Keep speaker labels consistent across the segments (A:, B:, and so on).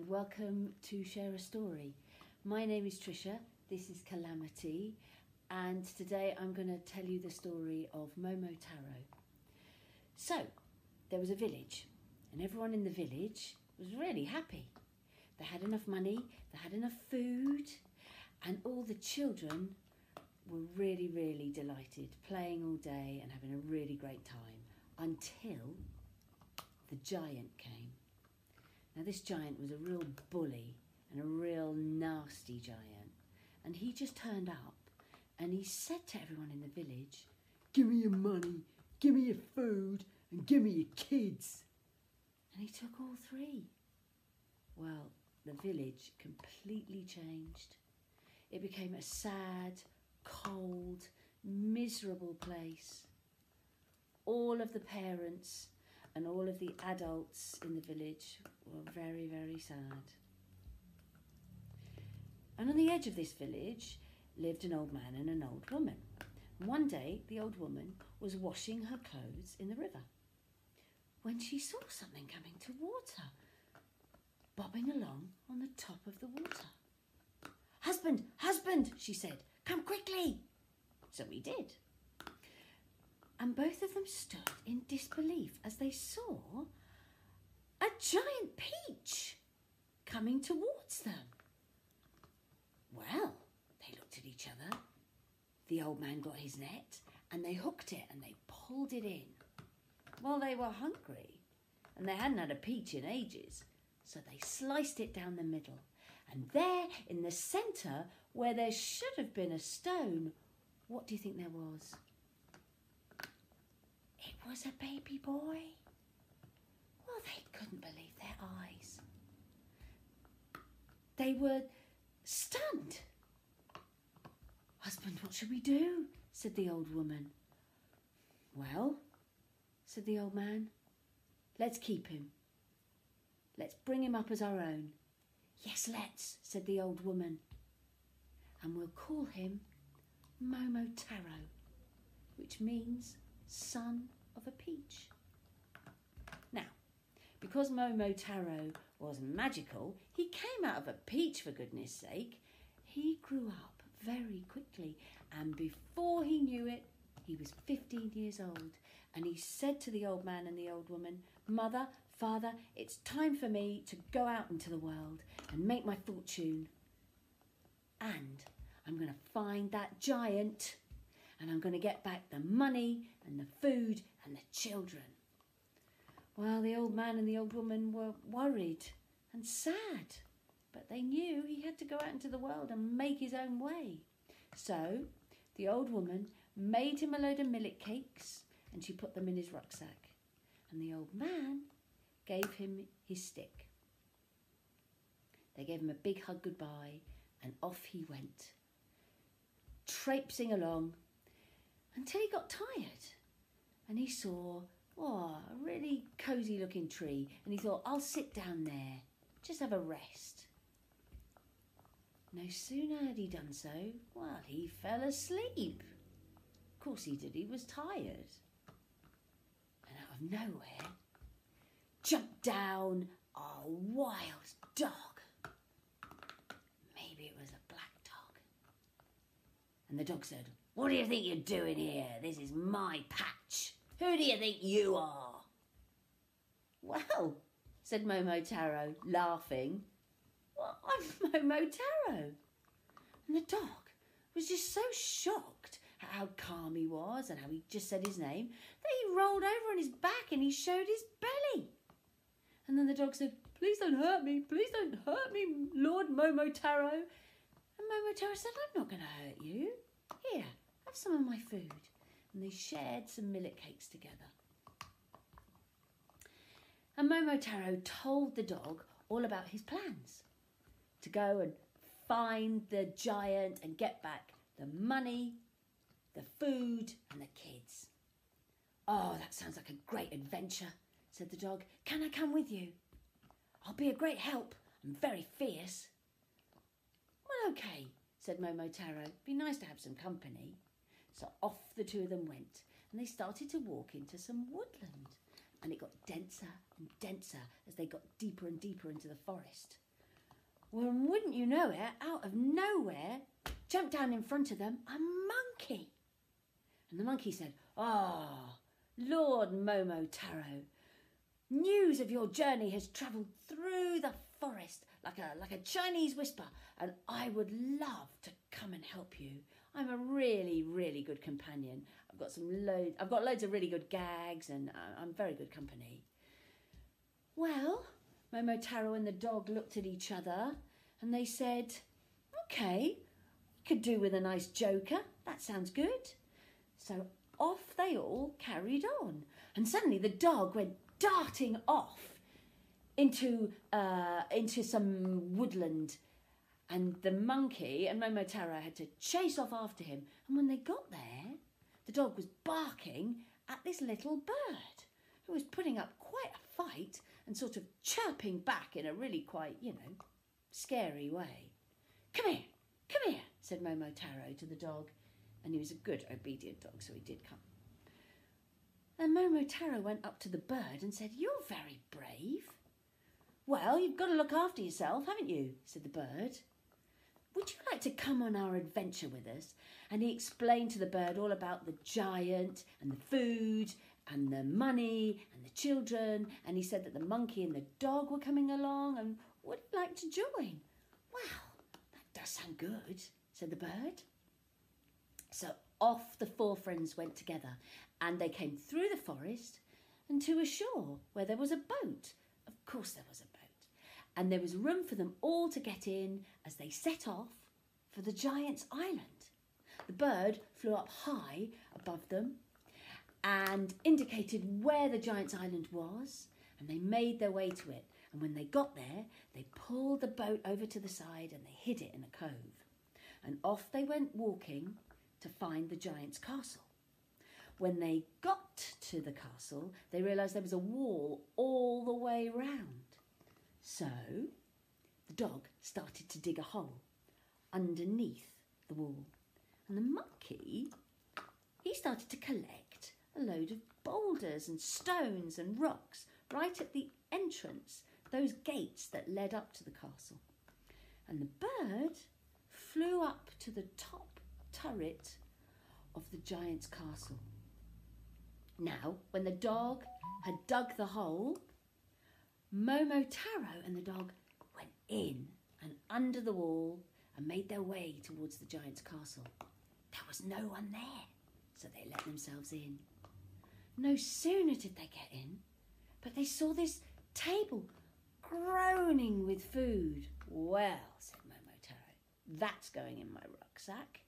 A: welcome to Share a Story. My name is Tricia, this is Calamity, and today I'm going to tell you the story of Momotaro. So, there was a village, and everyone in the village was really happy. They had enough money, they had enough food, and all the children were really, really delighted, playing all day and having a really great time, until the giant came. Now this giant was a real bully and a real nasty giant, and he just turned up and he said to everyone in the village, "Give me your money, give me your food and give me your kids." And he took all three. Well, the village completely changed. It became a sad, cold, miserable place. All of the parents and all of the adults in the village were very, very sad. And on the edge of this village lived an old man and an old woman. One day, the old woman was washing her clothes in the river when she saw something coming towards her, bobbing along on the top of the water. "Husband, husband," she said, "come quickly." So he did. And both of them stood in disbelief as they saw a giant peach coming towards them. Well, they looked at each other. The old man got his net and they hooked it and they pulled it in. Well, they were hungry and they hadn't had a peach in ages, so they sliced it down the middle. And there in the centre, where there should have been a stone, what do you think there was? It was a baby boy. Well, they couldn't believe their eyes. They were stunned. "Husband, what should we do?" said the old woman. "Well," said the old man, "let's keep him. Let's bring him up as our own." "Yes, let's," said the old woman. "And we'll call him Momotaro, which means son of a peach." Now, because Momotaro was magical, he came out of a peach, for goodness sake. He grew up very quickly, and before he knew it, he was 15 years old, and he said to the old man and the old woman, "Mother, Father, it's time for me to go out into the world and make my fortune. And I'm going to find that giant, and I'm going to get back the money and the food and the children." Well, the old man and the old woman were worried and sad, but they knew he had to go out into the world and make his own way. So the old woman made him a load of millet cakes and she put them in his rucksack. And the old man gave him his stick. They gave him a big hug goodbye and off he went, traipsing along until he got tired and he saw a really cosy looking tree, and he thought, "I'll sit down there, just have a rest." No sooner had he done so, well, he fell asleep. Of course he did, he was tired. And out of nowhere jumped down a wild dog. Maybe it was a black dog. And the dog said, "What do you think you're doing here? This is my patch. Who do you think you are?" "Well," said Momotaro, laughing, "well, I'm Momotaro." And the dog was just so shocked at how calm he was and how he just said his name that he rolled over on his back and he showed his belly. And then the dog said, "Please don't hurt me, Lord Momotaro." And Momotaro said, "I'm not going to hurt you. Here, have some of my food." And they shared some millet cakes together. And Momotaro told the dog all about his plans to go and find the giant and get back the money, the food and the kids. "Oh, that sounds like a great adventure," said the dog. "Can I come with you? I'll be a great help. I'm very fierce." "Well, okay," said Momotaro. "It'd be nice to have some company." So off the two of them went, and they started to walk into some woodland. And it got denser and denser as they got deeper and deeper into the forest. Well, wouldn't you know it, out of nowhere, jumped down in front of them a monkey. And the monkey said, "Ah, Lord Momotaro, news of your journey has travelled through the forest like a Chinese whisper, and I would love to come and help you. I'm a really, really good companion. I've got loads of really good gags, and I'm very good company." Well, Momotaro and the dog looked at each other and they said, "Okay, we could do with a nice joker. That sounds good." So off they all carried on, and suddenly the dog went darting off into some woodland, and the monkey and Momotaro had to chase off after him. And when they got there, the dog was barking at this little bird who was putting up quite a fight and sort of chirping back in a really quite, scary way. Come here, said Momotaro to the dog, and he was a good, obedient dog, so he did come. And Momotaro went up to the bird and said, "You're very brave." "Well, you've got to look after yourself, haven't you?" said the bird. "Would you like to come on our adventure with us?" And he explained to the bird all about the giant and the food and the money and the children. And he said that the monkey and the dog were coming along and would like to join. "Wow, that does sound good," said the bird. So off the four friends went together, and they came through the forest and to a shore where there was a boat. Of course there was a boat. And there was room for them all to get in as they set off for the giant's island. The bird flew up high above them and indicated where the giant's island was, and they made their way to it. And when they got there, they pulled the boat over to the side and they hid it in a cove. And off they went walking to find the giant's castle. When they got to the castle, they realised there was a wall all the way round. So the dog started to dig a hole underneath the wall. And the monkey, he started to collect a load of boulders and stones and rocks right at the entrance, those gates that led up to the castle. And the bird flew up to the top turret of the giant's castle. Now, when the dog had dug the hole, Momotaro and the dog went in and under the wall and made their way towards the giant's castle. There was no one there, so they let themselves in. No sooner did they get in, but they saw this table groaning with food. "Well," said Momotaro, "that's going in my rucksack."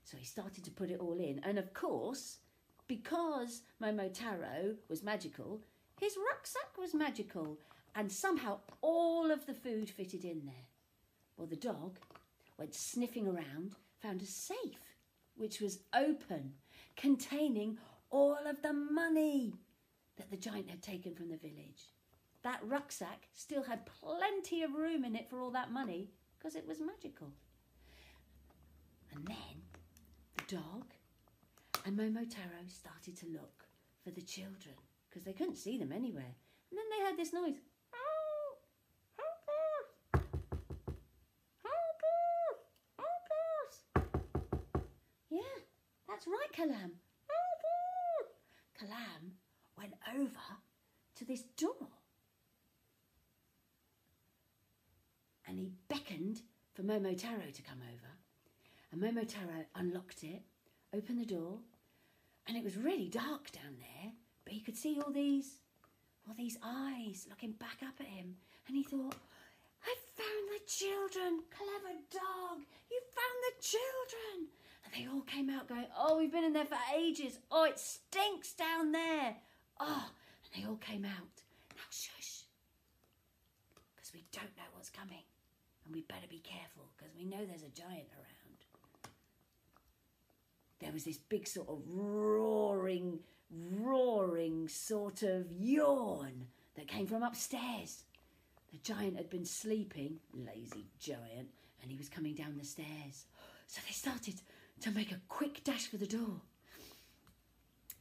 A: So he started to put it all in, and of course, because Momotaro was magical, his rucksack was magical, and somehow all of the food fitted in there. Well, the dog went sniffing around, found a safe, which was open, containing all of the money that the giant had taken from the village. That rucksack still had plenty of room in it for all that money, because it was magical. And then the dog and Momotaro started to look for the children, because they couldn't see them anywhere. And then they heard this noise. "Oh, help us! Help us! Help us!" "Yeah, that's right, Kalam. Help us!" Kalam went over to this door. And he beckoned for Momotaro to come over. And Momotaro unlocked it, opened the door, and it was really dark down there, but he could see all these eyes looking back up at him. And he thought, "I found the children. Clever dog, you found the children." And they all came out going, "Oh, we've been in there for ages. Oh, it stinks down there. Oh," and they all came out. "Now shush, because we don't know what's coming. And we better be careful, because we know there's a giant around." There was this big sort of roaring sort of yawn that came from upstairs. The giant had been sleeping, lazy giant, and he was coming down the stairs. So they started to make a quick dash for the door,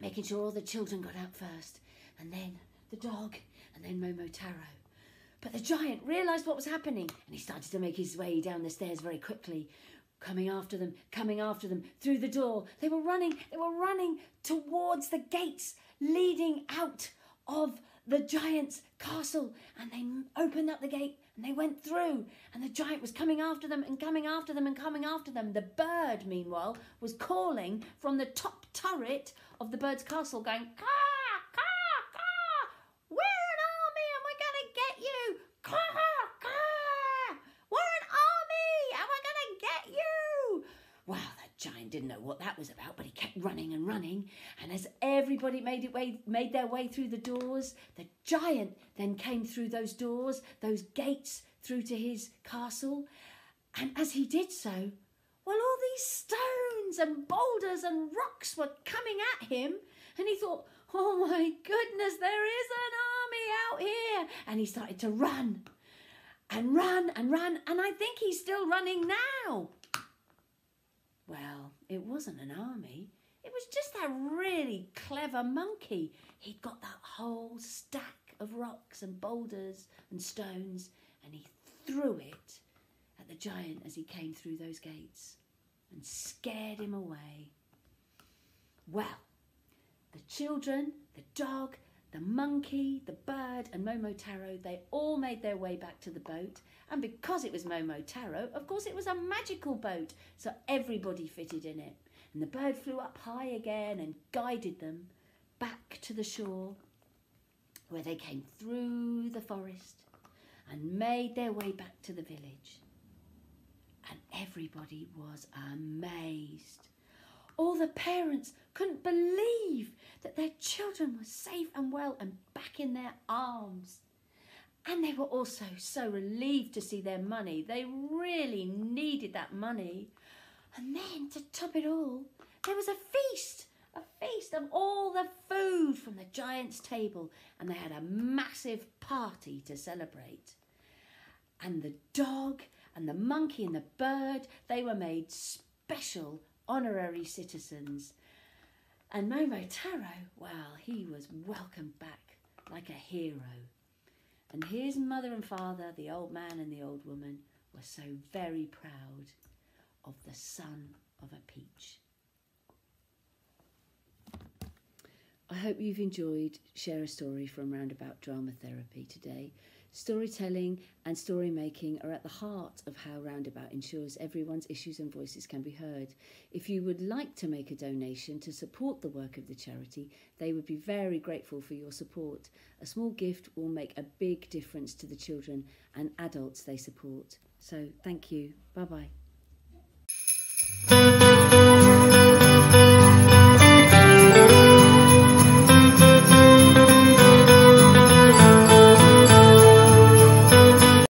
A: making sure all the children got out first, and then the dog, and then Momotaro. But the giant realised what was happening, and he started to make his way down the stairs very quickly, coming after them through the door. They were running towards the gates leading out of the giant's castle, and they opened up the gate and they went through, and the giant was coming after them and coming after them and coming after them. The bird, meanwhile, was calling from the top turret of the bird's castle, going, "Caw, caw, caw! We're an army and we're going to get you! Caw, caw! We're an army and we're going to get you!" Well, the giant didn't know what that was about, but he kept running and running. And as everybody made their way through the doors, the giant then came through those doors, those gates, through to his castle. And as he did so, well, all these stones and boulders and rocks were coming at him. And he thought, "Oh my goodness, there is an army out here." And he started to run and run and run. And I think he's still running now. Well, it wasn't an army. It was just a really clever monkey. He'd got that whole stack of rocks and boulders and stones, and he threw it at the giant as he came through those gates and scared him away. Well, the children, the dog, the monkey, the bird and Momotaro, they all made their way back to the boat. And because it was Momotaro, of course it was a magical boat, so everybody fitted in it. And the bird flew up high again and guided them back to the shore, where they came through the forest and made their way back to the village. And everybody was amazed. All the parents couldn't believe that their children were safe and well and back in their arms. And they were also so relieved to see their money. They really needed that money. And then, to top it all, there was a feast of all the food from the giant's table. And they had a massive party to celebrate. And the dog and the monkey and the bird, they were made special honorary citizens. And Momotaro, well, he was welcomed back like a hero. And his mother and father, the old man and the old woman, were so very proud of the son of a peach. I hope you've enjoyed Share a Story from Roundabout Dramatherapy today. Storytelling and story making are at the heart of how Roundabout ensures everyone's issues and voices can be heard. If you would like to make a donation to support the work of the charity, they would be very grateful for your support. A small gift will make a big difference to the children and adults they support. So thank you. Bye-bye.